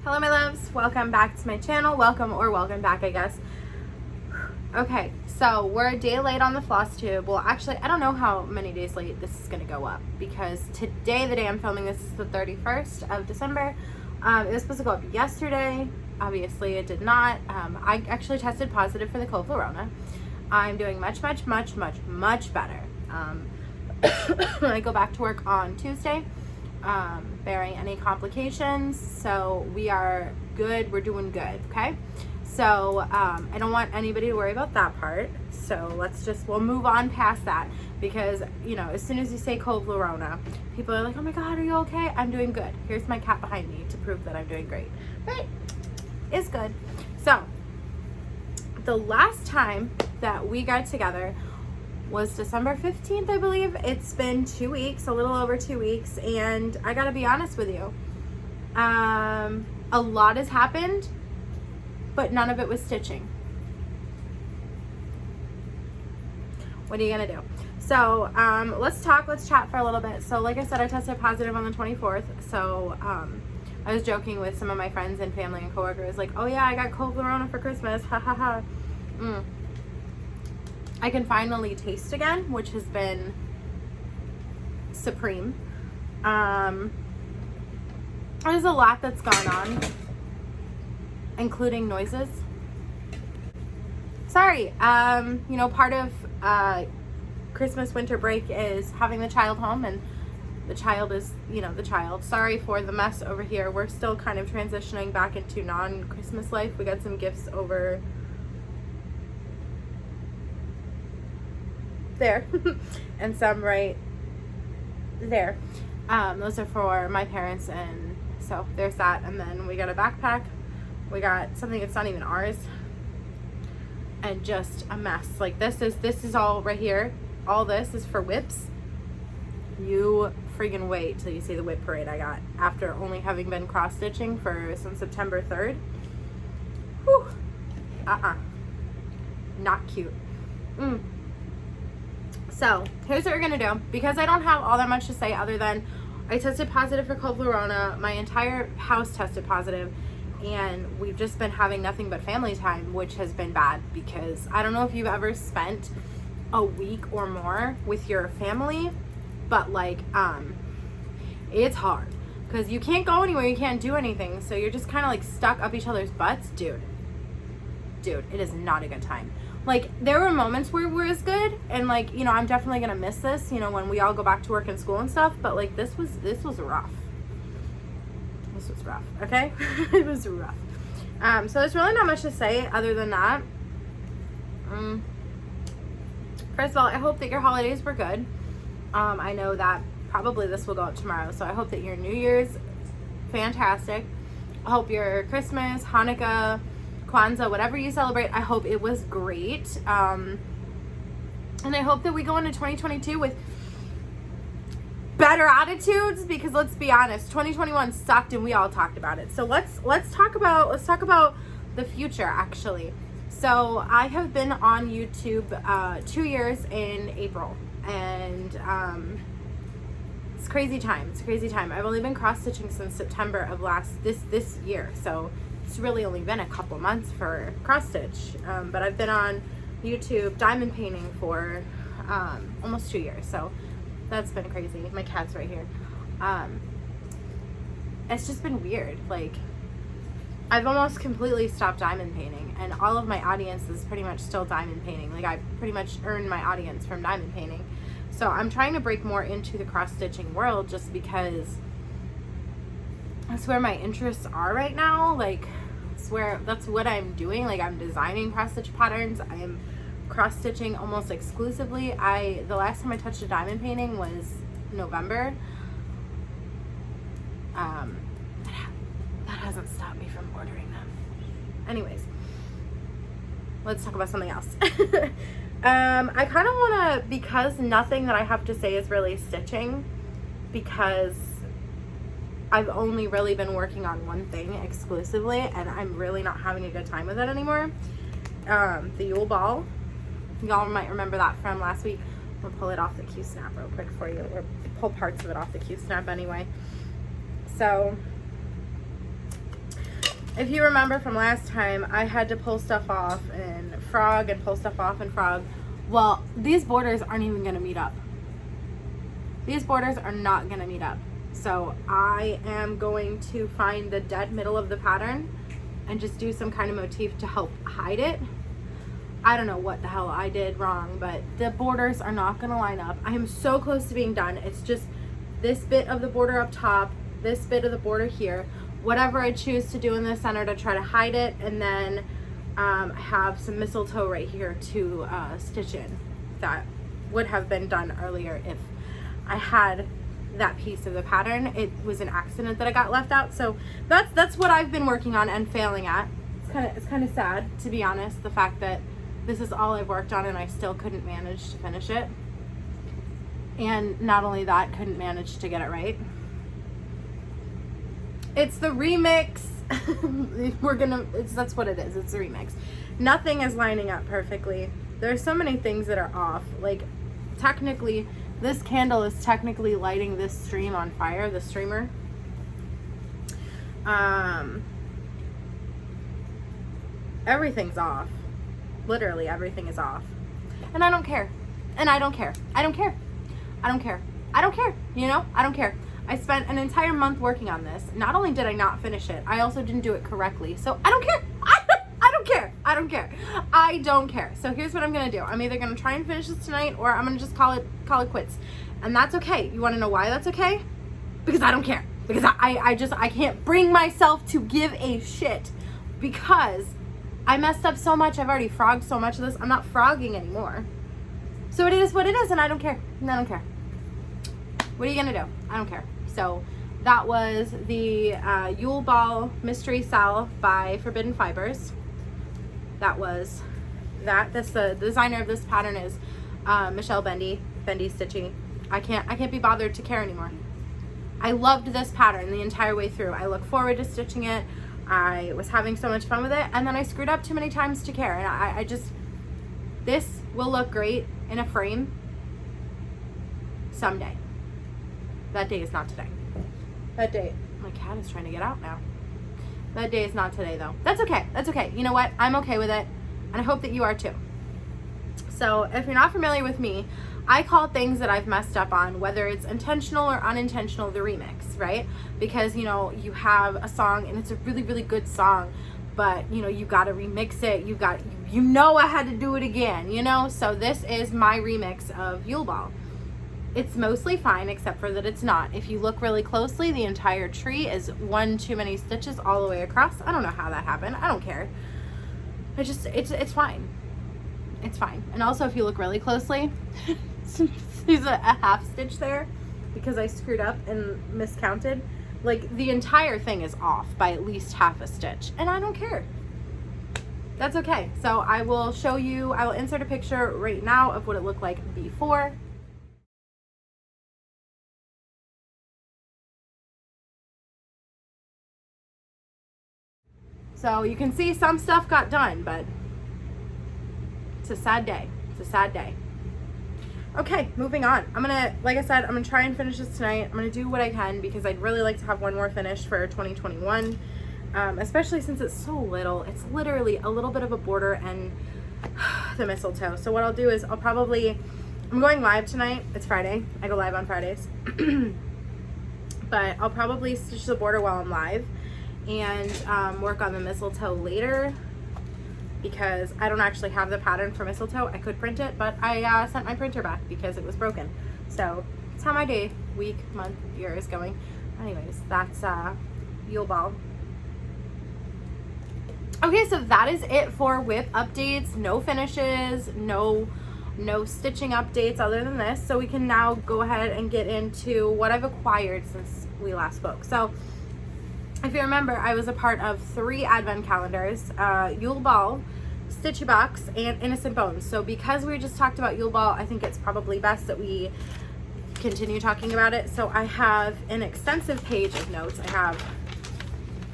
Hello my loves, welcome back to my channel. Welcome back, I guess. Okay, so we're a day late on the Flosstube. Well, actually, I don't know how many days late this is gonna go up because today, the day I'm filming this, is the 31st of December. It was supposed to go up yesterday. Obviously, it did not. I actually tested positive for the corona. I'm doing much better. I go back to work on Tuesday. Bearing any complications, so we are good. We're doing good. Okay, so I don't want anybody to worry about that part, so we'll move on past that, because you know, as soon as you say corona, people are like, oh my god, are you okay? I'm doing good. Here's my cat behind me to prove that I'm doing great. Right, it's good. So the last time that we got together was December 15th, I believe. It's been 2 weeks, a little over 2 weeks, and I gotta be honest with you, a lot has happened, but none of it was stitching. What are you gonna do? So let's chat for a little bit. So like I said, I tested positive on the 24th, so I was joking with some of my friends and family and coworkers, like, oh yeah, I got corona for Christmas, ha ha ha. I can finally taste again, which has been supreme. There's a lot that's gone on, including noises. Sorry, you know, part of Christmas winter break is having the child home, and the child is, you know, the child. Sorry for the mess over here. We're still kind of transitioning back into non-Christmas life. We got some gifts over there and some right there. Those are for my parents, and so there's that. And then we got a backpack, we got something that's not even ours, and just a mess. Like this is all right here. All this is for whips. You freaking wait till you see the whip parade I got after only having been cross stitching since September 3rd. Whew. Not cute. So here's what we're gonna do, because I don't have all that much to say other than I tested positive for corona. My entire house tested positive, and we've just been having nothing but family time, which has been bad, because I don't know if you've ever spent a week or more with your family, but like it's hard because you can't go anywhere, you can't do anything, so you're just kind of like stuck up each other's butts. Dude, it is not a good time. Like, there were moments where it was good, and like, you know, I'm definitely gonna miss this, you know, when we all go back to work and school and stuff, but like this was rough. This was rough, okay? It was rough. So there's really not much to say other than that. First of all, I hope that your holidays were good. I know that probably this will go up tomorrow, so I hope that your New Year's fantastic. I hope your Christmas, Hanukkah, Kwanzaa, whatever you celebrate, I hope it was great. And I hope that we go into 2022 with better attitudes, because let's be honest, 2021 sucked and we all talked about it. So let's talk about the future, actually. So I have been on YouTube 2 years in April, and it's crazy time. It's crazy time. I've only been cross stitching since September of this year, so it's really only been a couple months for cross stitch, but I've been on YouTube diamond painting for almost 2 years, so that's been crazy. My cat's right here. It's just been weird. Like, I've almost completely stopped diamond painting, and all of my audience is pretty much still diamond painting. Like, I pretty much earned my audience from diamond painting, so I'm trying to break more into the cross stitching world, just because that's where my interests are right now. Like, that's what I'm doing. Like, I'm designing cross stitch patterns. I am cross stitching almost exclusively. The last time I touched a diamond painting was November. That hasn't stopped me from ordering them. Anyways, let's talk about something else. I kind of want to, because nothing that I have to say is really stitching, because I've only really been working on one thing exclusively, and I'm really not having a good time with it anymore. The Yule Ball. Y'all might remember that from last week. I'll pull it off the Q-snap real quick for you, or pull parts of it off the Q-snap anyway. So if you remember from last time, I had to pull stuff off in Frog and pull stuff off in Frog. Well, these borders aren't even going to meet up. These borders are not going to meet up. So I am going to find the dead middle of the pattern and just do some kind of motif to help hide it. I don't know what the hell I did wrong, but the borders are not going to line up. I am so close to being done. It's just this bit of the border up top, this bit of the border here, whatever I choose to do in the center to try to hide it, and then I have some mistletoe right here to stitch in. That would have been done earlier if I had that piece of the pattern. It was an accident that I got left out, so that's what I've been working on and failing at. It's kind of sad, to be honest, the fact that this is all I've worked on and I still couldn't manage to finish it. And not only that, couldn't manage to get it right. It's the remix. That's what it is. It's the remix. Nothing is lining up perfectly. There's so many things that are off. Like, technically, this candle is technically lighting this stream on fire, the streamer. Everything's off. Literally everything is off. And I don't care. And I don't care. I don't care. I don't care. I don't care. You know? I don't care. I spent an entire month working on this. Not only did I not finish it, I also didn't do it correctly. So I don't care. I don't care. I don't care. I don't care. So here's what I'm gonna do. I'm either gonna try and finish this tonight, or I'm gonna just call it quits. And that's okay. You wanna know why that's okay? Because I don't care. Because I can't bring myself to give a shit, because I messed up so much. I've already frogged so much of this. I'm not frogging anymore. So it is what it is, and I don't care. And I don't care. What are you gonna do? I don't care. So that was the Yule Ball Mystery Cell by Forbidden Fibers. That was that. The designer of this pattern is Michelle Bendy Stitchy. I can't be bothered to care anymore. I loved this pattern the entire way through. I look forward to stitching it. I was having so much fun with it, and then I screwed up too many times to care. And I just, this will look great in a frame someday. That day is not today. That day, my cat is trying to get out now. That day is not today though. That's okay. That's okay. You know what? I'm okay with it, and I hope that you are too. So if you're not familiar with me, I call things that I've messed up on, whether it's intentional or unintentional, the remix, right? Because, you know, you have a song and it's a really, really good song, but, you know, you got to remix it. You know I had to do it again, you know? So this is my remix of Yule Ball. It's mostly fine, except for that it's not. If you look really closely, the entire tree is one too many stitches all the way across. I don't know how that happened. I don't care. It's fine. It's fine. And also, if you look really closely, there's a half stitch there because I screwed up and miscounted. Like, the entire thing is off by at least half a stitch, and I don't care. That's okay. So I will show you, I will insert a picture right now of what it looked like before. So you can see some stuff got done, but it's a sad day. It's a sad day. Okay, moving on. Like I said, I'm gonna try and finish this tonight. I'm gonna do what I can because I'd really like to have one more finished for 2021, especially since it's so little. It's literally a little bit of a border and the mistletoe. So what I'll do is I'm going live tonight. It's Friday. I go live on Fridays. But I'll probably stitch the border while I'm live and work on the mistletoe later, because I don't actually have the pattern for mistletoe. I could print it, but I sent my printer back because it was broken. So that's how my day, week, month, year is going. Anyways, that's Yule Ball. Okay, so that is it for WIP updates. No finishes, no stitching updates other than this. So we can now go ahead and get into what I've acquired since we last spoke. So if you remember, I was a part of 3 advent calendars, Yule Ball, Stitchy Box, and Innocent Bones. So because we just talked about Yule Ball, I think it's probably best that we continue talking about it. So I have an extensive page of notes. I have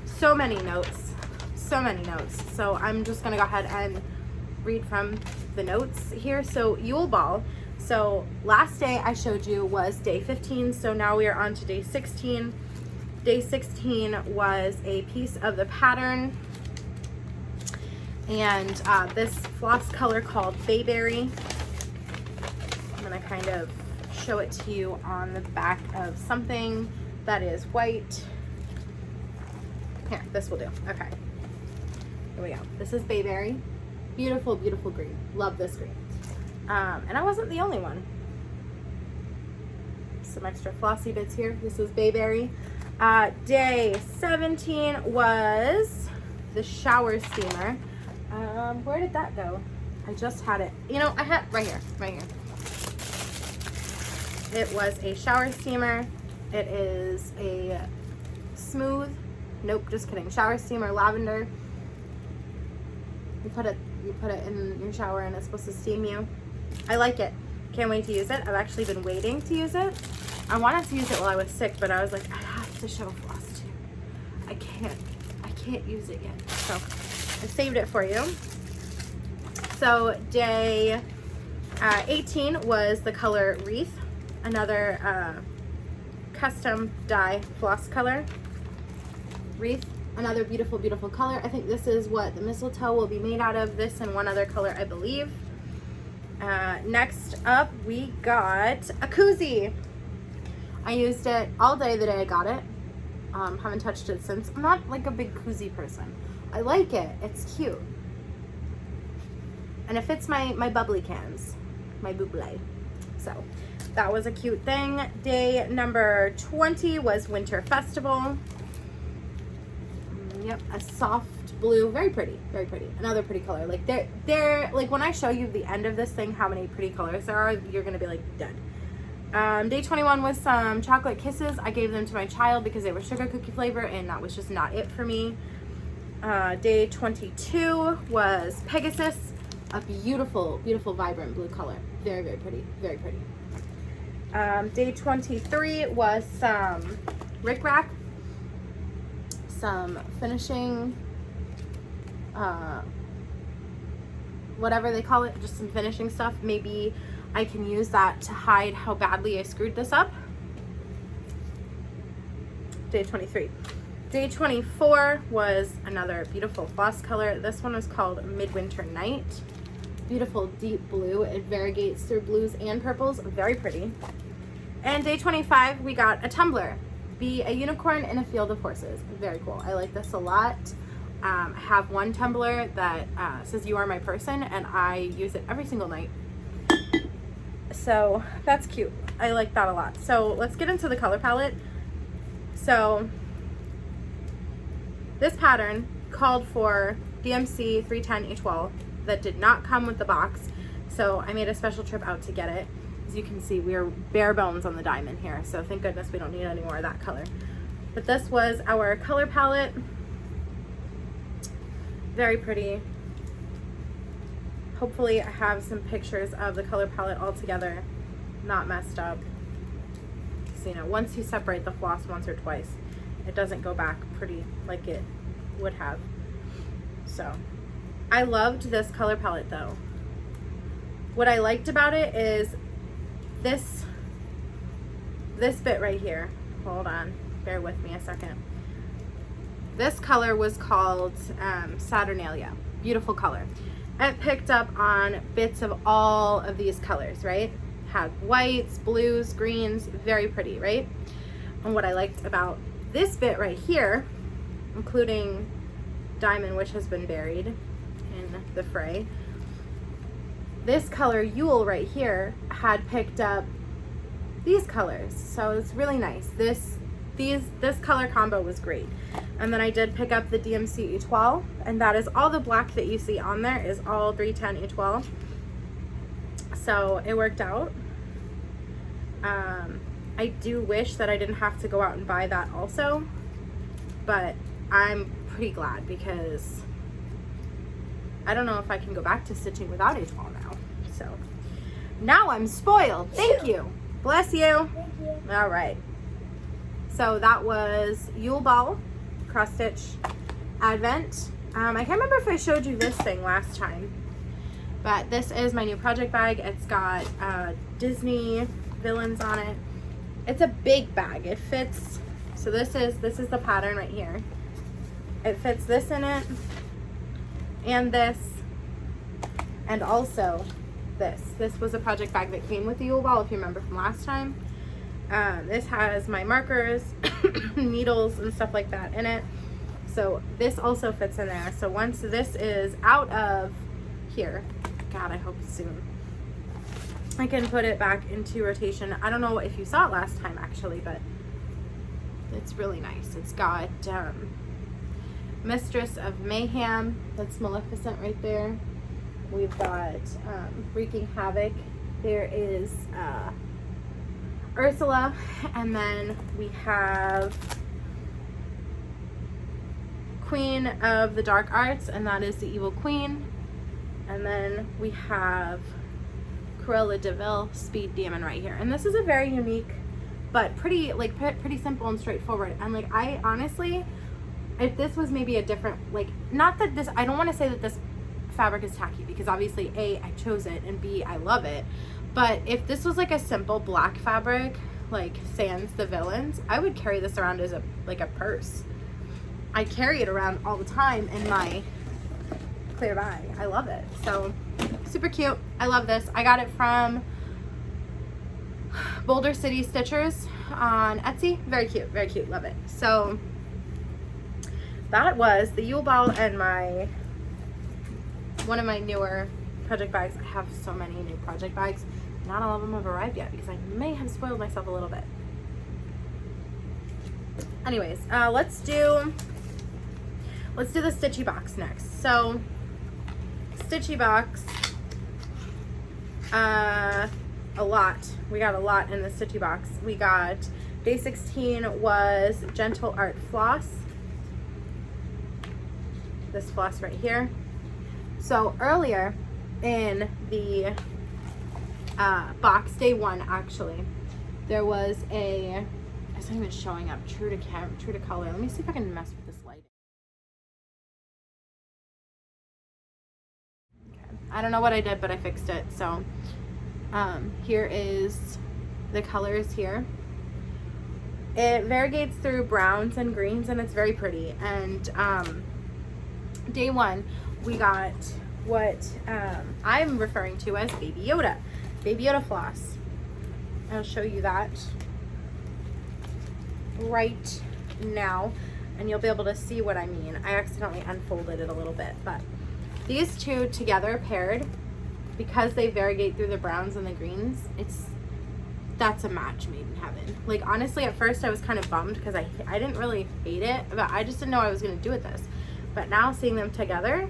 so many notes. So I'm just gonna go ahead and read from the notes here. So Yule Ball. So last day I showed you was day 15. So now we are on to day 16. Day 16 was a piece of the pattern, and this floss color called Bayberry. I'm gonna kind of show it to you on the back of something that is white. Here, this will do. Okay, here we go. This is Bayberry. Beautiful, beautiful green. Love this green. And I wasn't the only one. Some extra flossy bits here. This is Bayberry. Day 17 was the shower steamer. Where did that go? I just had it. You know, I had right here, right here. It was a shower steamer. It is a smooth, nope, just kidding, shower steamer, lavender. You put it in your shower and it's supposed to steam you. I like it. Can't wait to use it. I've actually been waiting to use it. I wanted to use it while I was sick, but I was like, I have to show Flosstube. I can't use it yet. So I saved it for you. So day 18 was the color Wreath, another custom dye floss color. Wreath, another beautiful, beautiful color. I think this is what the mistletoe will be made out of. This and one other color, I believe. Next up, we got a koozie. I used it all day the day I got it. Haven't touched it since. I'm not like a big koozie person. I like it. It's cute. And it fits my bubbly cans, my bubbly. So that was a cute thing. Day number 20 was Winter Festival. Yep, a soft blue, very pretty, very pretty. Another pretty color. Like they're like, when I show you the end of this thing, how many pretty colors there are, you're gonna be like dead. Day 21 was some chocolate kisses. I gave them to my child because they were sugar cookie flavor, and that was just not it for me. Day 22 was Pegasus, a beautiful, beautiful, vibrant blue color. Very, very pretty, very pretty. Day 23 was some Rick Rack, some finishing, whatever they call it, just some finishing stuff. Maybe I can use that to hide how badly I screwed this up. Day 23. Day 24 was another beautiful floss color. This one was called Midwinter Night. Beautiful deep blue. It variegates through blues and purples. Very pretty. And day 25, we got a tumbler. Be a unicorn in a field of horses. Very cool. I like this a lot. I have one tumbler that says "You are my person," and I use it every single night. So that's cute. I like that a lot. So let's get into the color palette. So this pattern called for DMC 310 A12 that did not come with the box. So I made a special trip out to get it. As you can see, we are bare bones on the diamond here. So thank goodness we don't need any more of that color. But this was our color palette. Very pretty. Hopefully I have some pictures of the color palette all together, not messed up. So, you know, once you separate the floss once or twice, it doesn't go back pretty like it would have. So I loved this color palette though. What I liked about it is this bit right here. Hold on, bear with me a second. This color was called Saturnalia. Beautiful color. It picked up on bits of all of these colors, right? Had whites, blues, greens, very pretty, right? And what I liked about this bit right here, including diamond, which has been buried in the fray, this color Yule right here had picked up these colors, so it's really nice. This color combo was great. And then I did pick up the DMC A12, and that is all the black that you see on there is all 310 A12. So it worked out. I do wish that I didn't have to go out and buy that also, but I'm pretty glad because I don't know if I can go back to stitching without A12 now. So now I'm spoiled. Thank you. Bless you. Thank you. All right. So that was Yule Ball cross stitch advent. I can't remember if I showed you this thing last time, but this is my new project bag. It's got Disney villains on it. It's a big bag. It fits so this is the pattern right here. It fits this in it, and this, and also this. This was a project bag that came with the Yule Ball, if you remember from last time. This has my markers, needles, and stuff like that in it. So this also fits in there. So once this is out of here, God, I hope soon, I can put it back into rotation. I don't know if you saw it last time actually, but it's really nice. It's got Mistress of Mayhem, that's Maleficent right there. We've got Wreaking Havoc. There is Ursula, and then we have Queen of the Dark Arts, and that is the Evil Queen. And then we have Cruella de Vil, Speed Demon right here. And this is a very unique, but pretty simple and straightforward. And like, I honestly, if this was maybe a different, like, not that this, I don't want to say that this fabric is tacky, because obviously A, I chose it, and B, I love it. But if this was like a simple black fabric, like sans the villains, I would carry this around as a purse. I carry it around all the time in my clear bag. I love it. So super cute. I love this. I got it from Boulder City Stitchers on Etsy. Very cute, very cute. Love it. So that was the Yule Ball and one of my newer project bags. I have so many new project bags. Not all of them have arrived yet because I may have spoiled myself a little bit. Anyways, let's do the Stitchy Box next. So Stitchy Box, a lot. We got a lot in the Stitchy Box. We got day 16 was Gentle Art Floss. This floss right here. So earlier in the box, day 1 actually, there was a, it's not even showing up true to color. Let me see if I can mess with this lighting. Okay. I don't know what I did, but I fixed it. So here is the colors here. It variegates through browns and greens, and it's very pretty. And day 1 we got what I'm referring to as Baby Yoda. Baby Yoda floss. I'll show you that right now, and you'll be able to see what I mean. I accidentally unfolded it a little bit, but these two together paired, because they variegate through the browns and the greens, that's a match made in heaven. Like, honestly, at first I was kind of bummed because I didn't really hate it, but I just didn't know what I was going to do with this. But now seeing them together,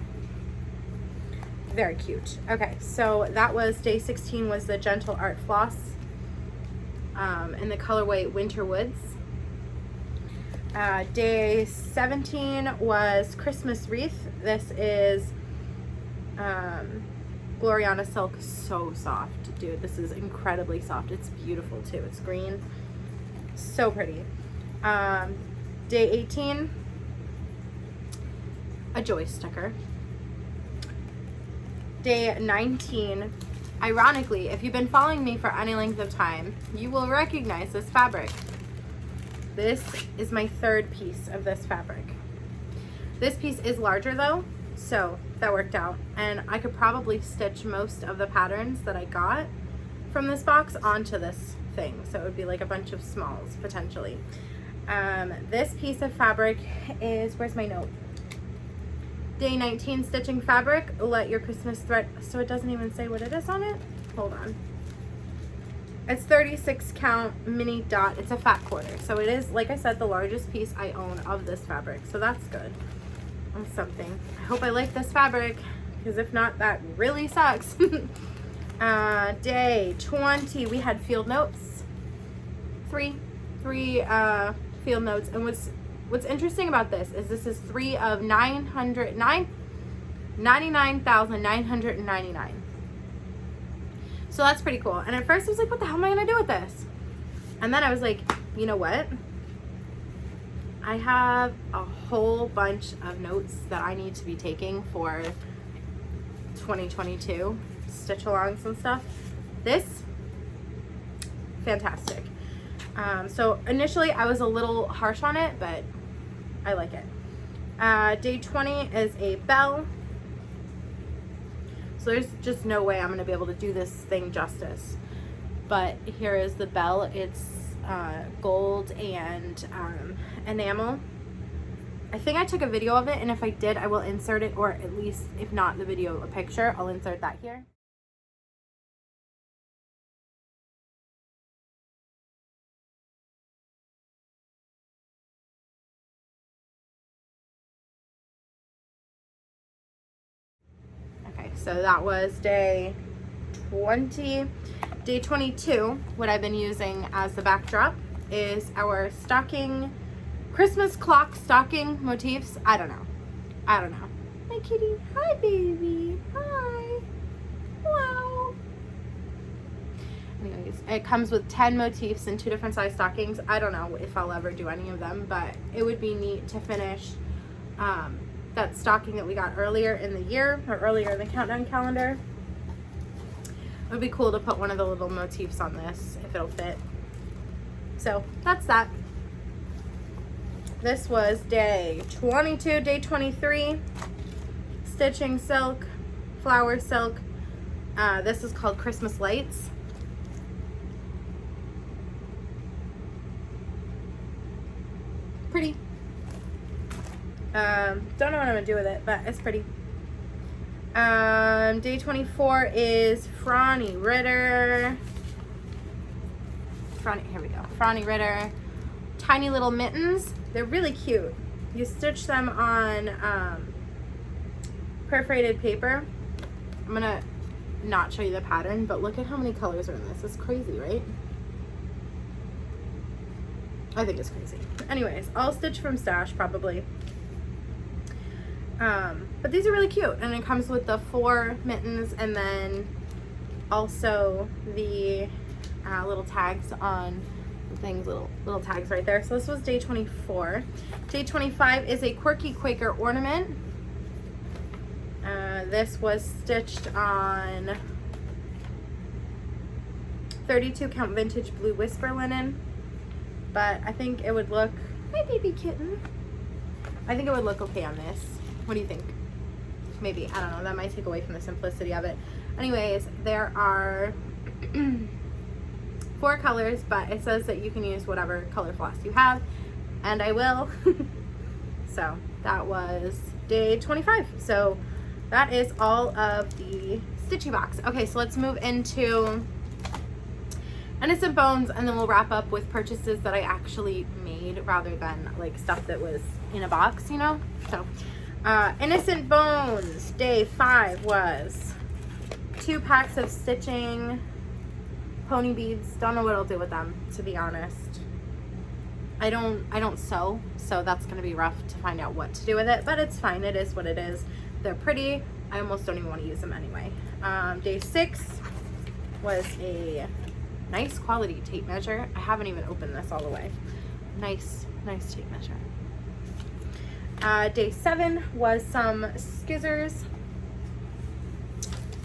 very cute. Okay, so that was day 16 was the Gentle Art Floss in the colorway Winter Woods. Day 17 was Christmas Wreath. This is Gloriana Silk. So soft, dude. This is incredibly soft. It's beautiful too. It's green. So pretty. Day 18, a Joy sticker. Day 19, ironically, if you've been following me for any length of time, you will recognize this fabric. This is my 3rd piece of this fabric. This piece is larger though, so that worked out. And I could probably stitch most of the patterns that I got from this box onto this thing. So it would be like a bunch of smalls, potentially. This piece of fabric is, where's my note? Day 19 stitching fabric, let your Christmas thread, so it doesn't even say what it is on it. Hold on. It's 36 count mini dot. It's a fat quarter. So it is, like I said, the largest piece I own of this fabric. So that's good. That's something. I hope I like this fabric, because if not, that really sucks. Day 20, we had field notes. Three field notes. And what's interesting about this is 3 of 99,999. So that's pretty cool. And at first I was like, what the hell am I gonna do with this? And then I was like, you know what? I have a whole bunch of notes that I need to be taking for 2022 stitch alongs and stuff. This, fantastic. So initially I was a little harsh on it, but I like it. Day 20 is a bell. So there's just no way I'm going to be able to do this thing justice. But here is the bell. It's gold and enamel. I think I took a video of it, and if I did, I will insert it, or at least, if not the video, a picture. I'll insert that here. Okay, so that was day 20. Day 22, what I've been using as the backdrop is our stocking, Christmas clock stocking motifs. I don't know. Hi, kitty. Hi, baby. Hi. Wow. Anyways, it comes with 10 motifs in 2 different size stockings. I don't know if I'll ever do any of them, but it would be neat to finish that stocking that we got earlier in the year, or earlier in the countdown calendar. It would be cool to put one of the little motifs on this if it'll fit. So that's that. This was day 22. Day 23, stitching silk, flower silk. This is called Christmas Lights. Pretty. Don't know what I'm gonna do with it, but it's pretty. Day 24 is Franny Ritter. Here we go. Franny Ritter. Tiny little mittens. They're really cute. You stitch them on perforated paper. I'm gonna not show you the pattern, but look at how many colors are in this. It's crazy, right? I think it's crazy. Anyways, I'll stitch from stash probably. But these are really cute, and it comes with the 4 mittens, and then also the little tags on the things, little tags right there. So this was day 24. Day 25 is a quirky Quaker ornament. This was stitched on 32 count vintage blue whisper linen, but I think it would look, hi baby kitten, I think it would look okay on this. What do you think? Maybe, I don't know, that might take away from the simplicity of it. Anyways, there are 4 colors, but it says that you can use whatever color floss you have, and I will. So that was day 25. So that is all of the Stitchy Box. Okay, so let's move into Innocent Bones, and then we'll wrap up with purchases that I actually made rather than like stuff that was in a box, you know? So Innocent Bones, day 5 was 2 packs of stitching pony beads. Don't know what I'll do with them, to be honest. I don't sew, so that's gonna be rough to find out what to do with it, but it's fine. It is what it is. They're pretty. I almost don't even want to use them anyway. Day 6 was a nice quality tape measure. I haven't even opened this all the way. Nice tape measure. Day 7 was some scissors.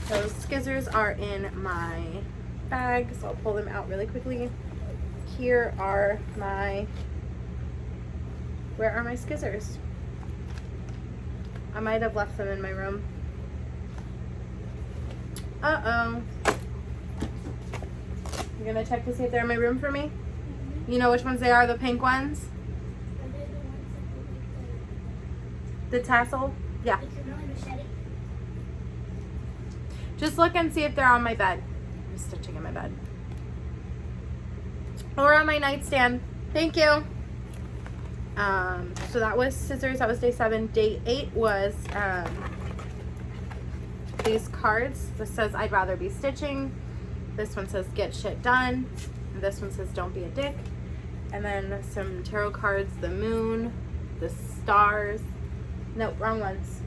Those scissors are in my bag, so I'll pull them out really quickly. Here are where are my scissors? I might have left them in my room. Uh-oh. You're gonna check to see if they're in my room for me? You know which ones they are, the pink ones? The tassel? Yeah. Just look and see if they're on my bed. I'm stitching in my bed. Or on my nightstand. Thank you. So that was scissors. That was day 7. Day 8 was these cards. This says I'd rather be stitching. This one says get shit done. And this one says don't be a dick. And then some tarot cards, the moon, the stars. No, wrong ones.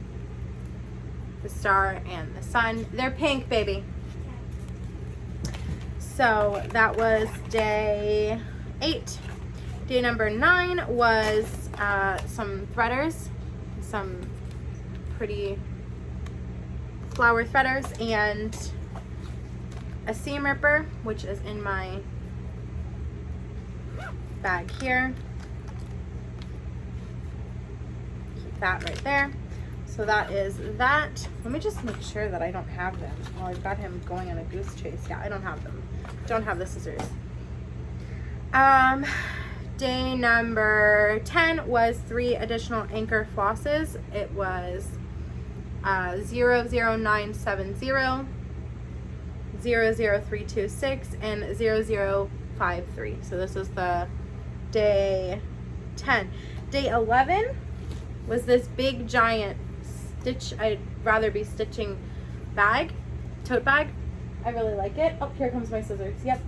The star and the sun. They're pink, baby. So that was day 8. Day number 9 was some threaders, some pretty flower threaders, and a seam ripper, which is in my bag here. Keep that right there. So that is that. Let me just make sure that I don't have them. Well, I've got him going on a goose chase. Yeah, I don't have them. Don't have the scissors. Day number 10 was 3 additional anchor flosses. It was 00970, 00326, and 0053. So this was the day 10. Day 11 was this big giant stitch. I'd rather be stitching bag, tote bag. I really like it. Oh, here comes my scissors. Yep.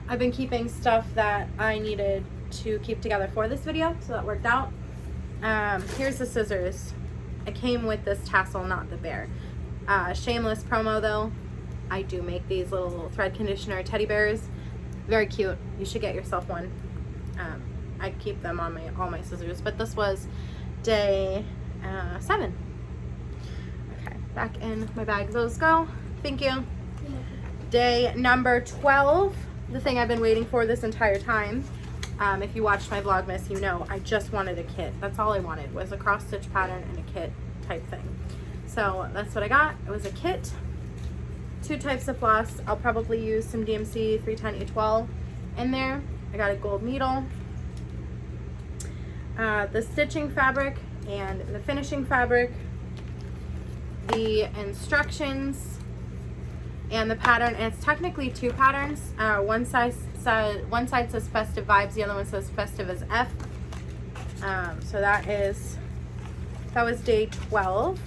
I've been keeping stuff that I needed to keep together for this video, so that worked out. Here's the scissors. I came with this tassel, not the bear. Shameless promo though. I do make these little thread conditioner teddy bears. Very cute. You should get yourself one. I keep them on all my scissors, but this was day 7. Okay, back in my bag those go. Thank you. Day number 12, the thing I've been waiting for this entire time. If you watched my Vlogmas, you know I just wanted a kit. That's all I wanted, was a cross stitch pattern and a kit type thing. So that's what I got. It was a kit, 2 types of floss. I'll probably use some DMC 310 A12 in there. I got a gold needle, the stitching fabric and the finishing fabric, the instructions, and the pattern. And it's technically 2 patterns. One side says festive vibes, the other one says festive as F. So that was day 12.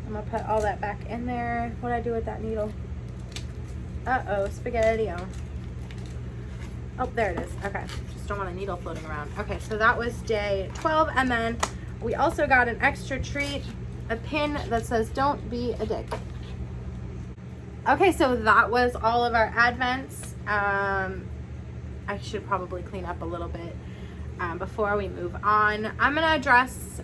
I'm gonna put all that back in there. What did I do with that needle? Uh-oh, spaghetti-o. Oh, there it is. Okay, just don't want a needle floating around. Okay, so that was day 12, and then we also got an extra treat, a pin that says "Don't be a dick." Okay, so that was all of our advents. I should probably clean up a little bit before we move on. I'm gonna address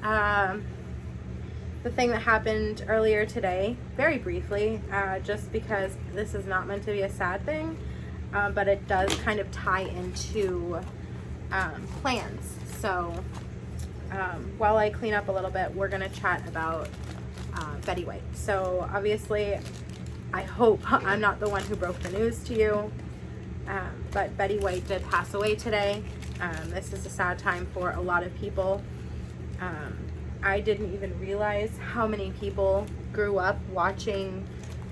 the thing that happened earlier today very briefly, just because this is not meant to be a sad thing, but it does kind of tie into plans. So while I clean up a little bit, we're gonna chat about Betty White. So obviously, I hope I'm not the one who broke the news to you, but Betty White did pass away today. This is a sad time for a lot of people. I didn't even realize how many people grew up watching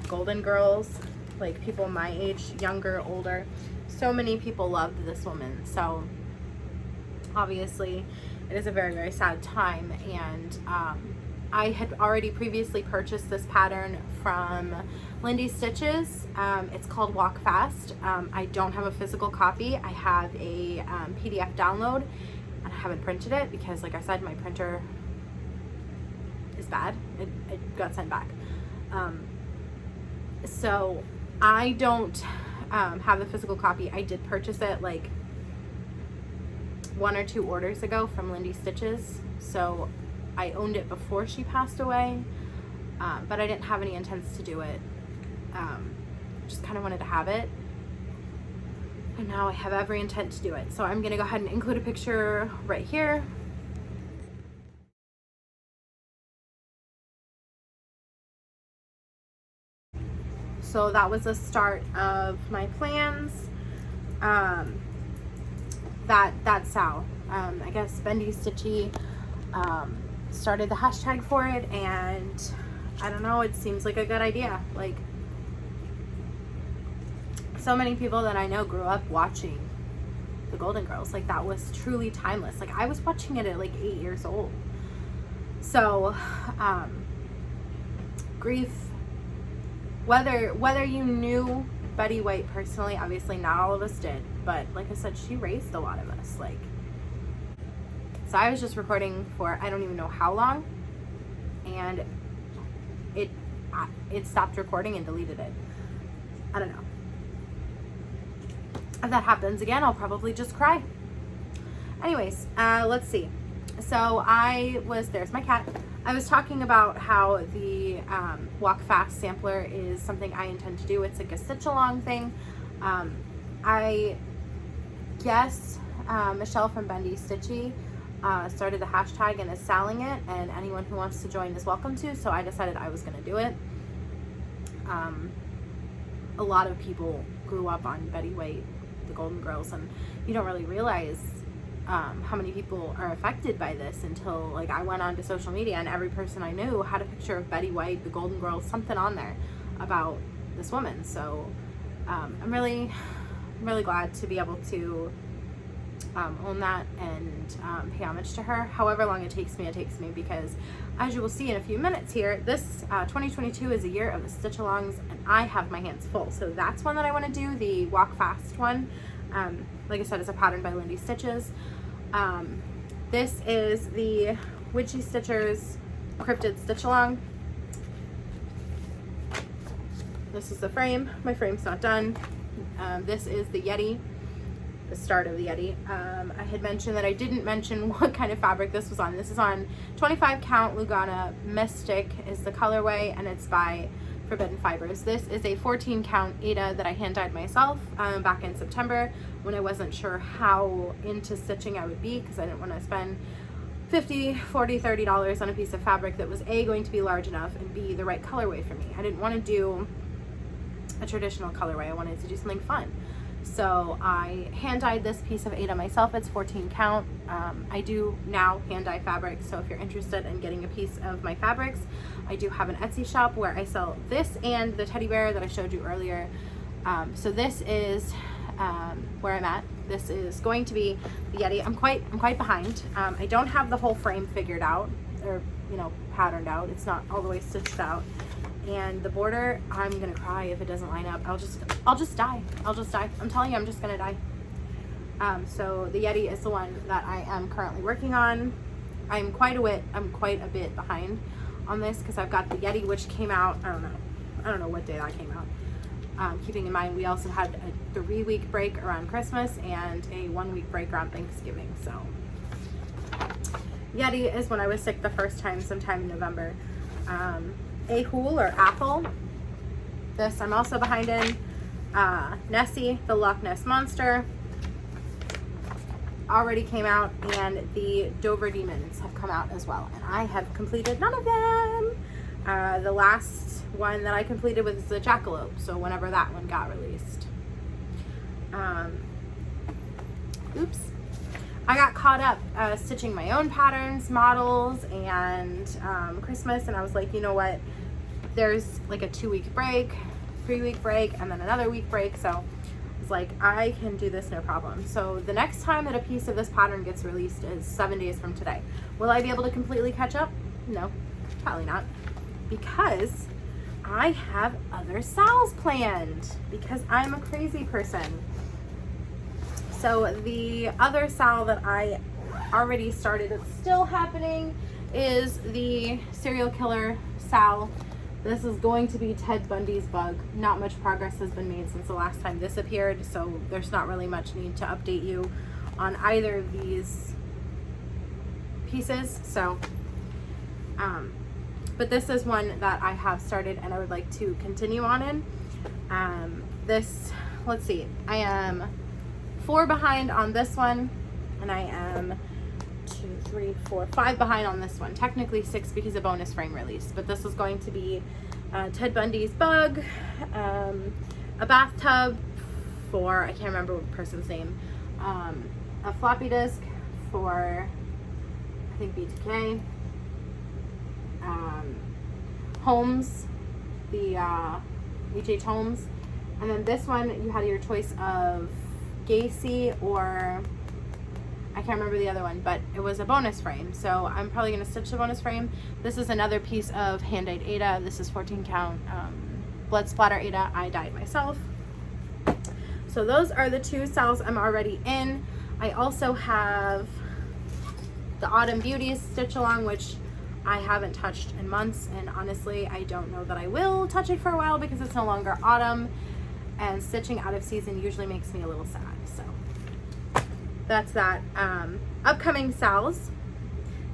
Golden Girls, like people my age, younger, older. So many people loved this woman. So obviously it is a very, very sad time. And I had already previously purchased this pattern from Lindy Stitches. It's called Walk Fast. I don't have a physical copy. I have a PDF download, and I haven't printed it because, like I said, my printer is bad. It got sent back. So I don't have the physical copy. I did purchase it like 1 or 2 orders ago from Lindy Stitches. So I owned it before she passed away, but I didn't have any intents to do it. Just kind of wanted to have it, and now I have every intent to do it. So I'm gonna go ahead and include a picture right here. So that was the start of my plans. That's how I guess Bendy Stitchy started the hashtag for it, and I don't know, it seems like a good idea. Like, so many people that I know grew up watching the Golden Girls. Like, that was truly timeless. Like, I was watching it at like 8 years old. So grief, whether you knew Betty White personally, obviously not all of us did, but like I said, she raised a lot of us. Like, so I was just recording for I don't even know how long, and it stopped recording and deleted it. I don't know. If that happens again, I'll probably just cry. Anyways, let's see. So there's my cat. I was talking about how the Walk Fast sampler is something I intend to do. It's like a stitch along thing. I guess Michelle from Bendy Stitchy started the hashtag and is selling it, and anyone who wants to join is welcome to, so I decided I was going to do it. A lot of people grew up on Betty White, the Golden Girls, and you don't really realize how many people are affected by this until like I went onto social media and every person I knew had a picture of Betty White, the Golden Girls, something on there about this woman. So I'm really glad to be able to own that and pay homage to her. However long it takes me, because as you will see in a few minutes here, this 2022 is a year of the stitch alongs and I have my hands full. So that's one that I want to do, the Walk Fast one. Like I said, it's a pattern by Lindy Stitches. This is the Witchy Stitchers Cryptid Stitch Along. This is the frame. My frame's not done. This is the Yeti, the start of the Yeti. I had mentioned that I didn't mention what kind of fabric this was on. This is on 25 count Lugana Mystic is the colorway, and it's by Forbidden Fibers. This is a 14 count Ada that I hand dyed myself back in September when I wasn't sure how into stitching I would be, because I didn't want to spend $50, $40, $30 on a piece of fabric that was A, going to be large enough, and B, the right colorway for me. I didn't want to do a traditional colorway. I wanted to do something fun. So I hand dyed this piece of Ada myself. It's 14 count. I do now hand dye fabric, so if you're interested in getting a piece of my fabrics, I do have an Etsy shop where I sell this and the teddy bear that I showed you earlier. So this is where I'm at. This is going to be the Yeti. I'm quite behind. I don't have the whole frame figured out, or patterned out. It's not all the way stitched out. And the border, I'm gonna cry if it doesn't line up. I'll just die. I'm telling you, I'm just gonna die. So the Yeti is the one that I am currently working on. I'm quite a bit behind on this because I've got the Yeti, which came out, I don't know what day that came out. Keeping in mind we also had a 3-week break around Christmas and a 1-week break around Thanksgiving. So Yeti is when I was sick the first time, sometime in November. Ahool or Apple. This I'm also behind in. Nessie, the Loch Ness Monster, already came out, and the Dover Demons have come out as well, and I have completed none of them. The last one that I completed was the Jackalope, so whenever that one got released. Oops. I got caught up stitching my own patterns, models, and Christmas, and I was like, you know what, there's like a 2-week break, 3-week break, and then another week break, so I was like, I can do this no problem. So the next time that a piece of this pattern gets released is 7 days from today. Will I be able to completely catch up? No, probably not, because I have other sales planned, because I'm a crazy person. So the other sal that I already started, it's still happening, is the serial killer sal. This is going to be Ted Bundy's bug. Not much progress has been made since the last time this appeared, so there's not really much need to update you on either of these pieces. So, but this is one that I have started and I would like to continue on in. This, let's see, I am 4 behind on this one, and I am 2, 3, 4, 5 behind on this one. Technically 6 because of bonus frame release, but this is going to be Ted Bundy's bug, a bathtub for, I can't remember what person's name, a floppy disk for, I think, BTK, Holmes, the H.H. Holmes, and then this one you had your choice of Gacy or I can't remember the other one, but it was a bonus frame, so I'm probably going to stitch the bonus frame. This is another piece of hand-dyed Ada. This is 14 count blood splatter Ada. I dyed myself. So those are the 2 sales I'm already in. I also have the Autumn Beauties stitch along, which I haven't touched in months, and honestly I don't know that I will touch it for a while because it's no longer autumn, and stitching out of season usually makes me a little sad. So that's that. Upcoming sales,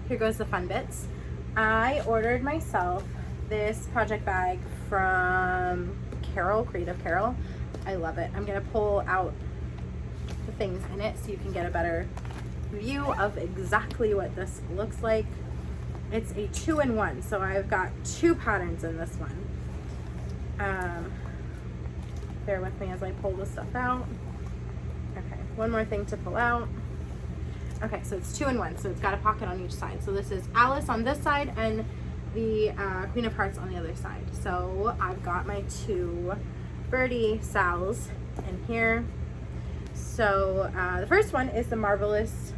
here goes the fun bits. I ordered myself this project bag from Carol, Creative Carol. I love it. I'm gonna pull out the things in it so you can get a better view of exactly what this looks like. It's a 2-in-1, so I've got 2 patterns in this one. Bear with me as I pull the stuff out. Okay, one more thing to pull out. Okay, so it's 2-in-1, so it's got a pocket on each side. So this is Alice on this side and the Queen of Hearts on the other side. So I've got my 2 birdie Sals in here. So the first one is the Marvelous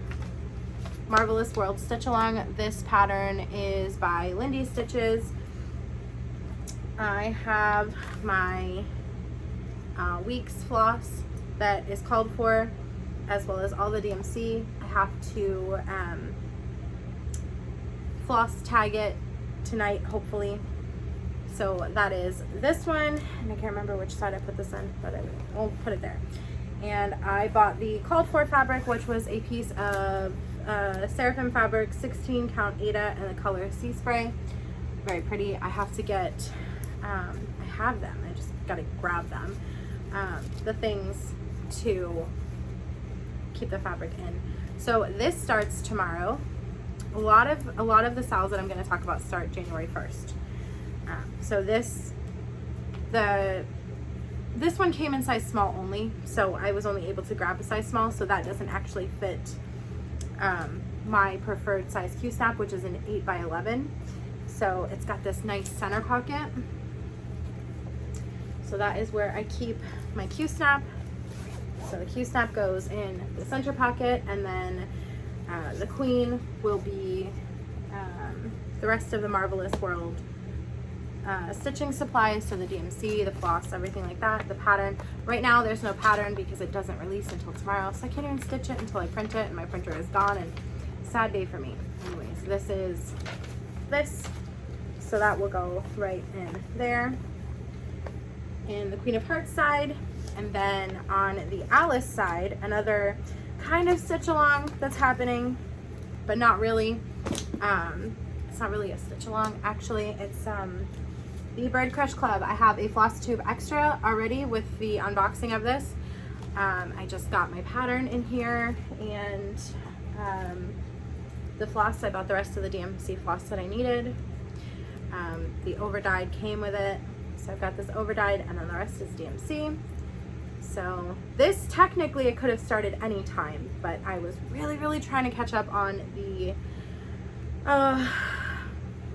World Stitch Along. This pattern is by Lindy Stitches. I have my Weeks floss that is called for, as well as all the DMC. I have to floss tag it tonight, hopefully. So that is this one, and I can't remember which side I put this in, but I will put it there. And I bought the called for fabric, which was a piece of Seraphim fabric, 16 count Ada, and the color Sea Spray. Very pretty. I have to get, I have them, I just gotta grab them. The things to keep the fabric in. So this starts tomorrow. A lot of the styles that I'm going to talk about start January 1st. So this one came in size small only, so I was only able to grab a size small, so that doesn't actually fit my preferred size Q-snap, which is an 8x11. So it's got this nice center pocket. So that is where I keep my Q-snap. So the Q-snap goes in the center pocket, and then the queen will be the rest of the Marvelous World stitching supplies, so the DMC, the floss, everything like that. The pattern, right now there's no pattern because it doesn't release until tomorrow, so I can't even stitch it until I print it, and my printer is gone, and sad day for me. Anyways, this is this, so that will go right in there. In the Queen of Hearts side, and then on the Alice side, another kind of stitch along that's happening, but not really. It's not really a stitch along, actually. It's the Bird Crush Club. I have a Flosstube extra already with the unboxing of this. I just got my pattern in here, and the floss, I bought the rest of the DMC floss that I needed. The overdyed came with it. So I've got this overdyed, and then the rest is DMC. So this, technically it could have started any time, but I was really trying to catch up on the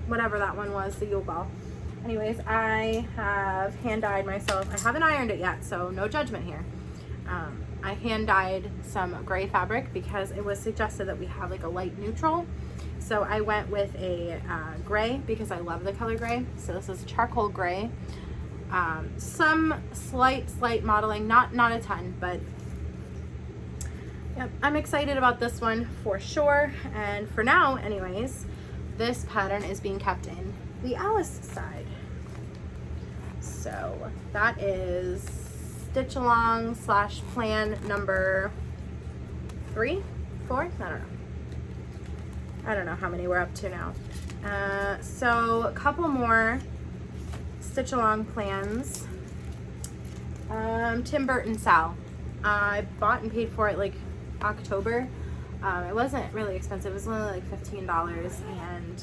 whatever that one was, the Yule Ball. Anyways, I have hand dyed myself. I haven't ironed it yet, so no judgment here. I hand dyed some gray fabric because it was suggested that we have like a light neutral. So I went with a gray because I love the color gray. So this is charcoal gray. Some slight modeling, not a ton, but yep, I'm excited about this one for sure. And for now, anyways, this pattern is being kept in the Alice side. So that is stitch along / plan number 3, 4, I don't know how many we're up to now. So a couple more stitch along plans. Tim Burton Sal. I bought and paid for it like October. It wasn't really expensive. It was only like $15, and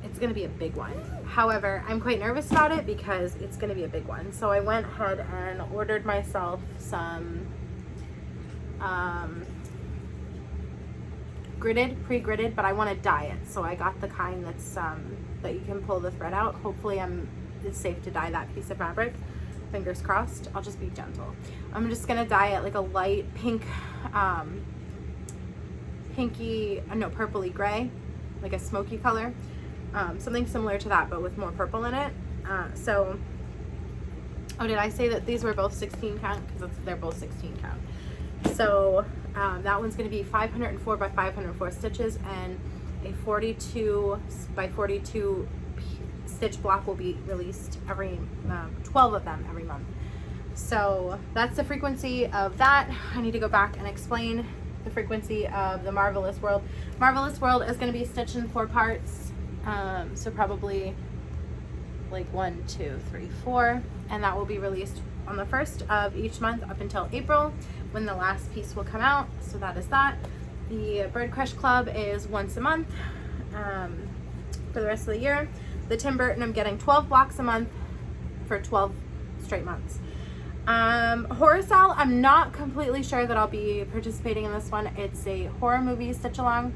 it's gonna be a big one. However, I'm quite nervous about it because it's gonna be a big one. So I went ahead and ordered myself some pre-gridded, but I want to dye it, so I got the kind that's that you can pull the thread out. Hopefully it's safe to dye that piece of fabric. Fingers crossed. I'll just be gentle. I'm just gonna dye it like a light pink, purpley gray, like a smoky color, something similar to that but with more purple in it. So did I say that these were both 16 count? Because they're both 16 count. So that one's going to be 504 by 504 stitches, and a 42 by 42 stitch block will be released every 12 of them every month. So that's the frequency of that. I need to go back and explain the frequency of the Marvelous World. Marvelous World is going to be stitched in 4 parts, so probably like 1, 2, 3, 4, and that will be released on the 1st of each month up until April, when the last piece will come out. So that is that. The Bird Crush Club is once a month for the rest of the year. The Tim Burton, I'm getting 12 blocks a month for 12 straight months. Horror Sal, I'm not completely sure that I'll be participating in this one. It's a horror movie stitch along.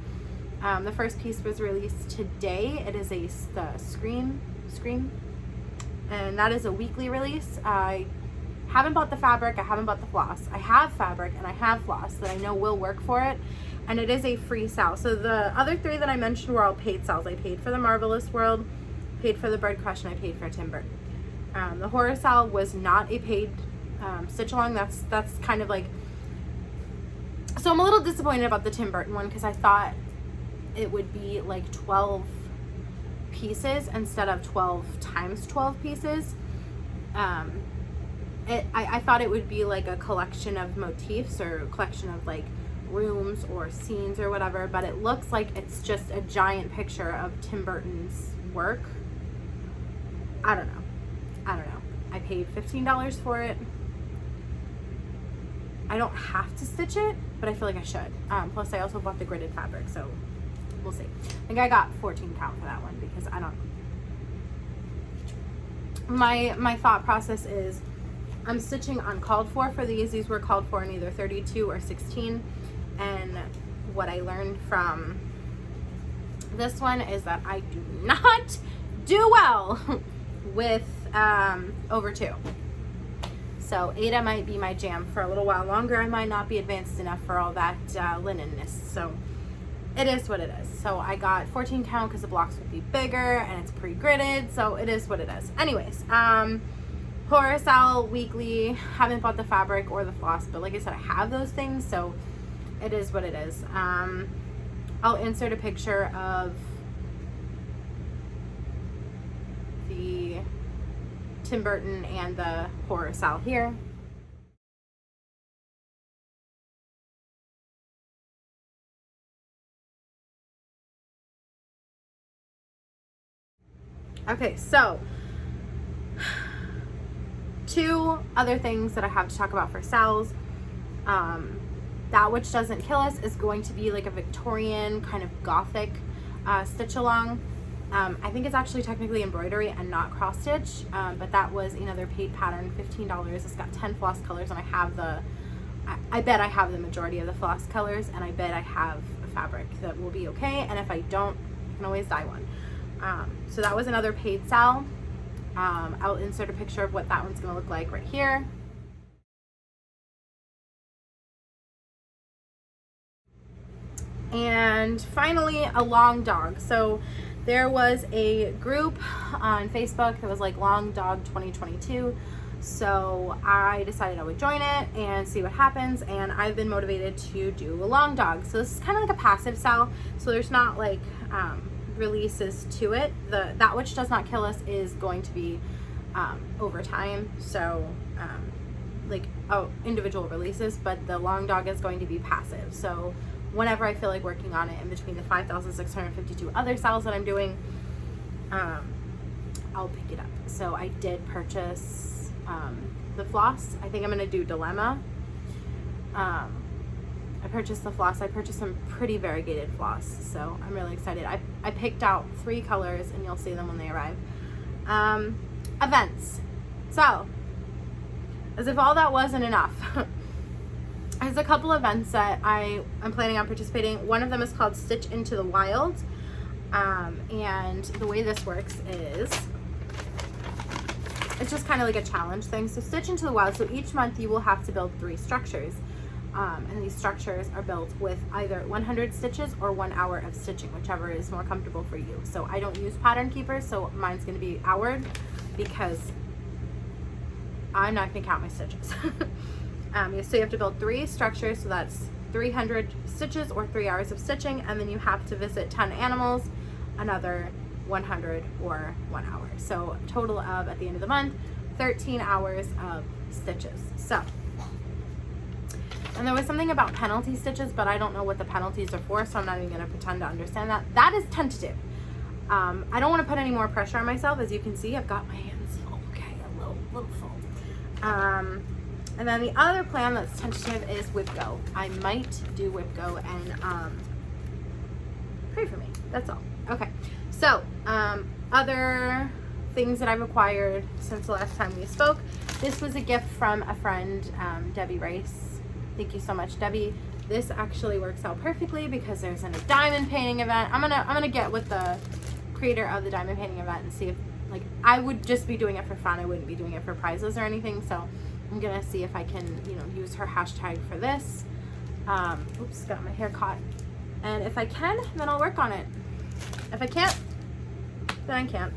The first piece was released today. It is the Scream, and that is a weekly release. I haven't bought the fabric, I haven't bought the floss. I have fabric and I have floss that I know will work for it, and it is a free sal. So the other three that I mentioned were all paid sals. I paid for the Marvelous World, paid for the Bird Crush, and I paid for Tim Burton. The Horror Sal was not a paid stitch along. That's kind of like, so I'm a little disappointed about the Tim Burton one because I thought it would be like 12 pieces instead of 12 times 12 pieces. I thought it would be like a collection of motifs or a collection of like rooms or scenes or whatever, but it looks like it's just a giant picture of Tim Burton's work. I don't know. I paid $15 for it. I don't have to stitch it, but I feel like I should. Plus I also bought the gridded fabric, so we'll see. I think I got 14 count for that one because I don't, my thought process is I'm stitching uncalled for these. These were called for in either 32 or 16, and what I learned from this one is that I do not do well with over 2. So Ada might be my jam for a little while longer. I might not be advanced enough for all that linenness. So it is what it is. So I got 14 count because the blocks would be bigger and it's pre-gridded. So it is what it is. Anyways, Horror Sal weekly. Haven't bought the fabric or the floss, but like I said, I have those things. So it is what it is. I'll insert a picture of the Tim Burton and the Horror Sal here. Okay, so 2 other things that I have to talk about for sals. That Which Doesn't Kill Us is going to be like a Victorian kind of gothic stitch along. I think it's actually technically embroidery and not cross stitch, but that was another paid pattern, $15. It's got 10 floss colors, and I have I bet I have the majority of the floss colors, and I bet I have a fabric that will be okay, and if I don't, I can always dye one. So that was another paid sal. I'll insert a picture of what that one's gonna look like right here. And finally, a long dog. So there was a group on Facebook that was like Long Dog 2022. So I decided I would join it and see what happens. And I've been motivated to do a long dog. So this is kind of like a passive sal. So there's not like releases to it. That Which Does Not Kill Us is going to be over time. So like individual releases, but the long dog is going to be passive. So whenever I feel like working on it in between the 5,652 other sals that I'm doing, I'll pick it up. So I did purchase the floss. I think I'm gonna do Dilemma. I purchased the floss. I purchased some pretty variegated floss, so I'm really excited. I picked out 3 colors, and you'll see them when they arrive. Events. So, as if all that wasn't enough, there's a couple events that I'm planning on participating. One of them is called Stitch Into the Wild, and the way this works is it's just kind of like a challenge thing. So Stitch Into the Wild, so each month you will have to build 3 structures, and these structures are built with either 100 stitches or 1 hour of stitching, whichever is more comfortable for you. So I don't use pattern keepers, so mine's going to be houred because I'm not going to count my stitches. So you have to build 3 structures, so that's 300 stitches or 3 hours of stitching, and then you have to visit 10 animals, another 100 or 1 hour. So a total of, at the end of the month, 13 hours of stitches. So, and there was something about penalty stitches, but I don't know what the penalties are for, so I'm not even going to pretend to understand that. That is tentative. I don't want to put any more pressure on myself. As you can see, I've got my hands full, okay, a little full. And then the other plan that's tentative is WhipGo. I might do WhipGo and pray for me. That's all. Okay. So, other things that I've acquired since the last time we spoke. This was a gift from a friend, Debbie Rice. Thank you so much, Debbie. This actually works out perfectly because there's a diamond painting event. I'm gonna get with the creator of the diamond painting event and see if, like, I would just be doing it for fun. I wouldn't be doing it for prizes or anything. So I'm gonna see if I can, you know, use her hashtag for this. Oops, got my hair caught. And if I can, then I'll work on it. If I can't, then I can't.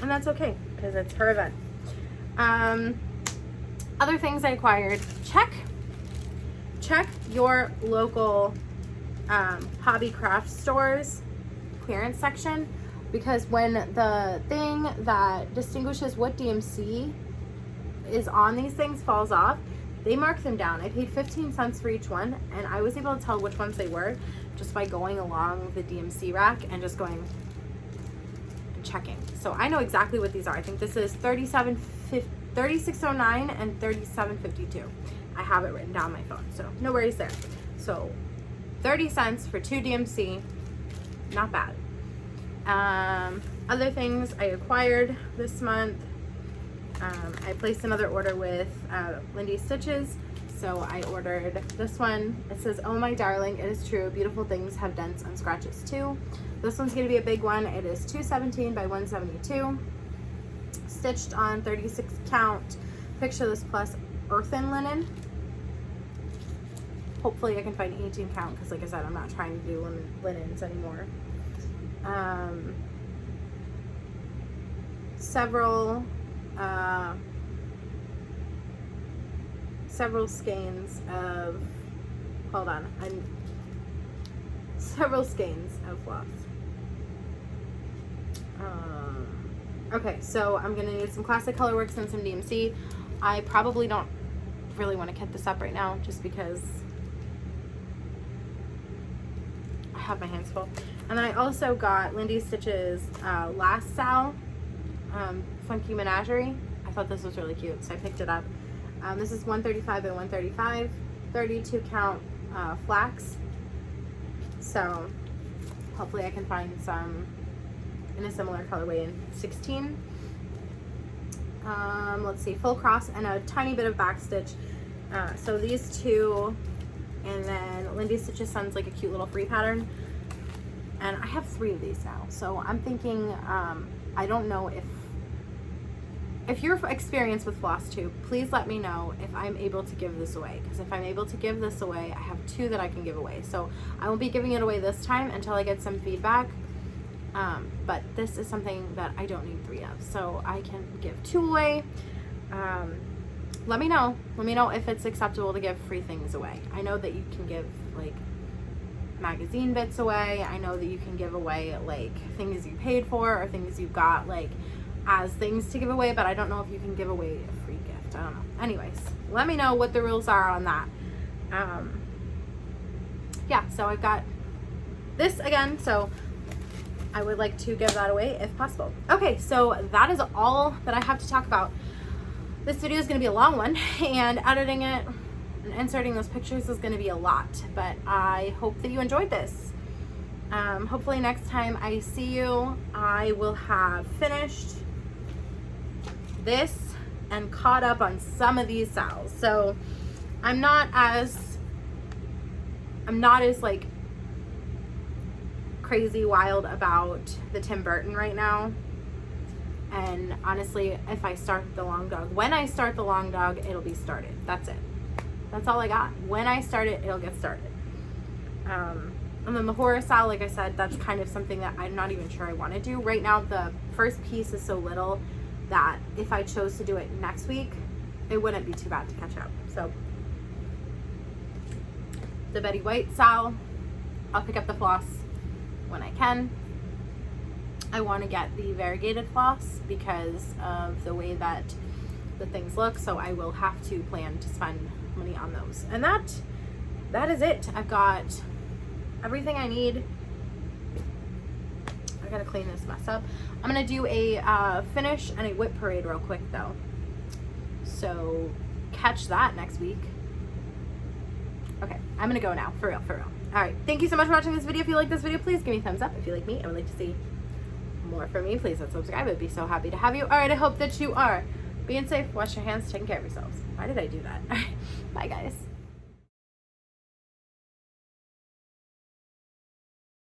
And that's okay, because it's her event. Other things I acquired. Check your local hobby craft stores clearance section, because when the thing that distinguishes what DMC is on these things falls off, they mark them down. I paid 15 cents for each one, and I was able to tell which ones they were just by going along the DMC rack and just going and checking. So I know exactly what these are. I think this is 3609 and 3752. I have it written down on my phone, so no worries there. So 30 cents for 2 DMC, not bad. Other things I acquired this month. I placed another order with Lindy Stitches. So I ordered this one. It says, "Oh my darling, it is true. Beautiful things have dents and scratches too." This one's gonna be a big one. It is 217 by 172. Stitched on 36 count Pictureless Plus earthen linen. Hopefully I can find 18 count, because like I said, I'm not trying to do linens anymore. Several skeins of, several skeins of floss. Okay, so I'm gonna need some Classic Colorworks and some DMC. I probably don't really want to kit this up right now, just because I have my hands full. And then I also got Lindy Stitches Last Sal Funky Menagerie. I thought this was really cute, so I picked it up. This is 135 by 135, 32 count flax. So hopefully I can find some in a similar colorway in 16. Let's see, full cross and a tiny bit of back stitch. So these two, and then Lindy Stitches sends like a cute little free pattern. And I have 3 of these now. So I'm thinking, I don't know if you're experienced with Flosstube, please let me know if I'm able to give this away. Because if I'm able to give this away, I have 2 that I can give away. So I won't be giving it away this time until I get some feedback. But this is something that I don't need 3 of. So I can give 2 away. Let me know. Let me know if it's acceptable to give free things away. I know that you can give like magazine bits away. I know that you can give away like things you paid for or things you got like as things to give away, but I don't know if you can give away a free gift. I don't know. Anyways, let me know what the rules are on that. Yeah, so I've got this again, so I would like to give that away if possible. Okay, so that is all that I have to talk about. This video is going to be a long one, and editing it and inserting those pictures is going to be a lot, but I hope that you enjoyed this. Hopefully next time I see you, I will have finished this and caught up on some of these sales. So I'm not as like crazy wild about the Tim Burton right now. And honestly, if I start the long dog, when I start the long dog, it'll be started. That's it. That's all I got. When I start it, it'll get started. And then the horror style, like I said, that's kind of something that I'm not even sure I want to do. Right now, the first piece is so little that if I chose to do it next week, it wouldn't be too bad to catch up. So the Betty White style, I'll pick up the floss when I can. I want to get the variegated floss because of the way that the things look, so I will have to plan to spend money on those. And that is it. I've got everything I need. I gotta clean this mess up. I'm gonna do a finish and a whip parade real quick though. So catch that next week. Okay, I'm gonna go now, for real, for real. All right, thank you so much for watching this video. If you like this video, please give me a thumbs up. If you like me and would like to see more from me, please hit subscribe. I'd be so happy to have you. All right, I hope that you are being safe, wash your hands, taking care of yourselves. Why did I do that? All right, bye guys.